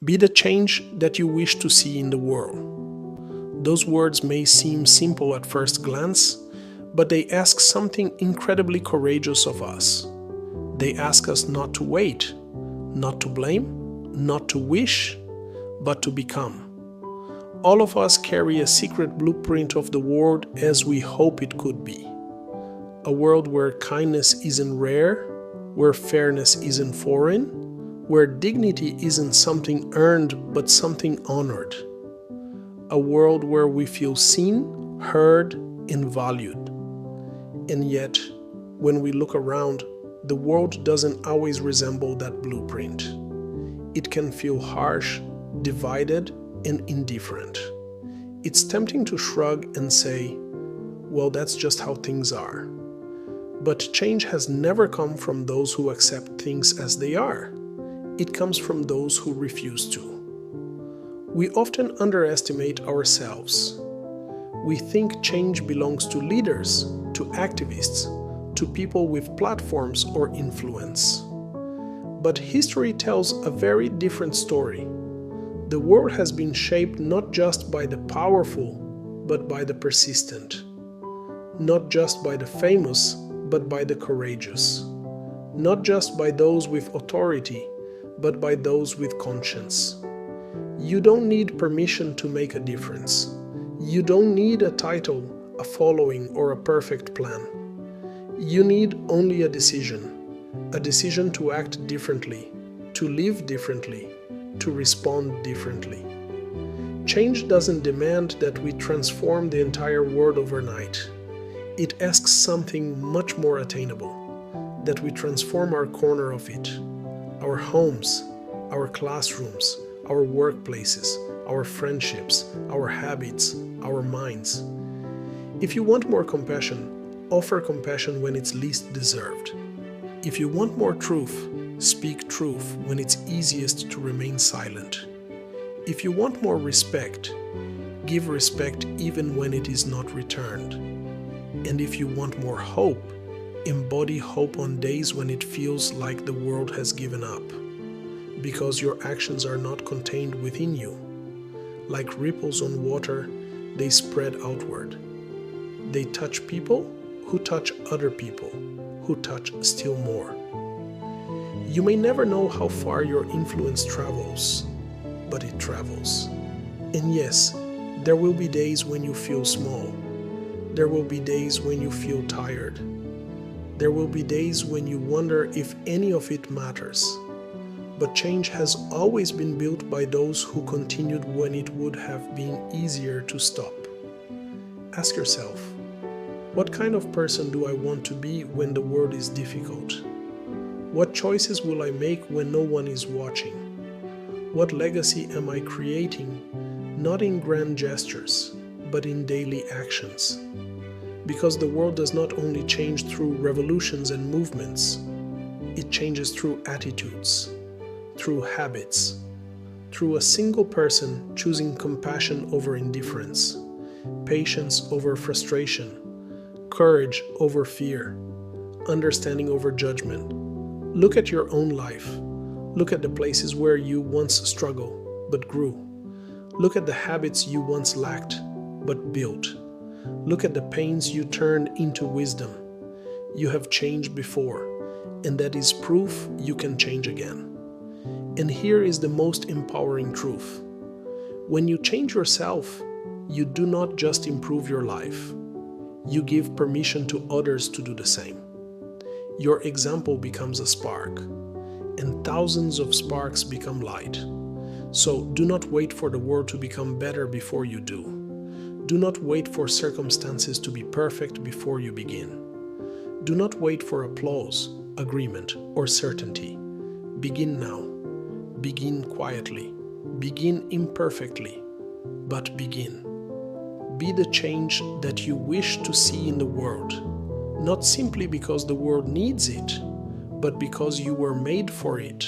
Be the change that you wish to see in the world. Those words may seem simple at first glance, but they ask something incredibly courageous of us. They ask us not to wait, not to blame, not to wish, but to become. All of us carry a secret blueprint of the world as we hope it could be. A world where kindness isn't rare, where fairness isn't foreign, where dignity isn't something earned but something honored. A world where we feel seen, heard, and valued. And yet, when we look around, the world doesn't always resemble that blueprint. It can feel harsh, divided, and indifferent. It's tempting to shrug and say, well, that's just how things are. But change has never come from those who accept things as they are. It comes from those who refuse to. We often underestimate ourselves. We think change belongs to leaders, to activists, to people with platforms or influence. But history tells a very different story. The world has been shaped not just by the powerful, but by the persistent. Not just by the famous, but by the courageous. Not just by those with authority, but by those with conscience. You don't need permission to make a difference. You don't need a title, a following, or a perfect plan. You need only a decision to act differently, to live differently, to respond differently. Change doesn't demand that we transform the entire world overnight. It asks something much more attainable, that we transform our corner of it, our homes, our classrooms, our workplaces, our friendships, our habits, our minds. If you want more compassion, offer compassion when it's least deserved. If you want more truth, speak truth when it's easiest to remain silent. If you want more respect, give respect even when it is not returned. And if you want more hope, embody hope on days when it feels like the world has given up. Because your actions are not contained within you. Like ripples on water, they spread outward. They touch people who touch other people, who touch still more. You may never know how far your influence travels, but it travels. And yes, there will be days when you feel small. There will be days when you feel tired. There will be days when you wonder if any of it matters. But change has always been built by those who continued when it would have been easier to stop. Ask yourself, what kind of person do I want to be when the world is difficult? What choices will I make when no one is watching? What legacy am I creating, not in grand gestures, but in daily actions? Because the world does not only change through revolutions and movements, it changes through attitudes, through habits, through a single person choosing compassion over indifference, patience over frustration, courage over fear, understanding over judgment. Look at your own life. Look at the places where you once struggled but grew. Look at the habits you once lacked but built. Look at the pains you turned into wisdom. You have changed before, and that is proof you can change again. And here is the most empowering truth. When you change yourself, you do not just improve your life. You give permission to others to do the same. Your example becomes a spark, and thousands of sparks become light. So do not wait for the world to become better before you do. Do not wait for circumstances to be perfect before you begin. Do not wait for applause, agreement, or certainty. Begin now. Begin quietly. Begin imperfectly, but begin. Be the change that you wish to see in the world, not simply because the world needs it, but because you were made for it.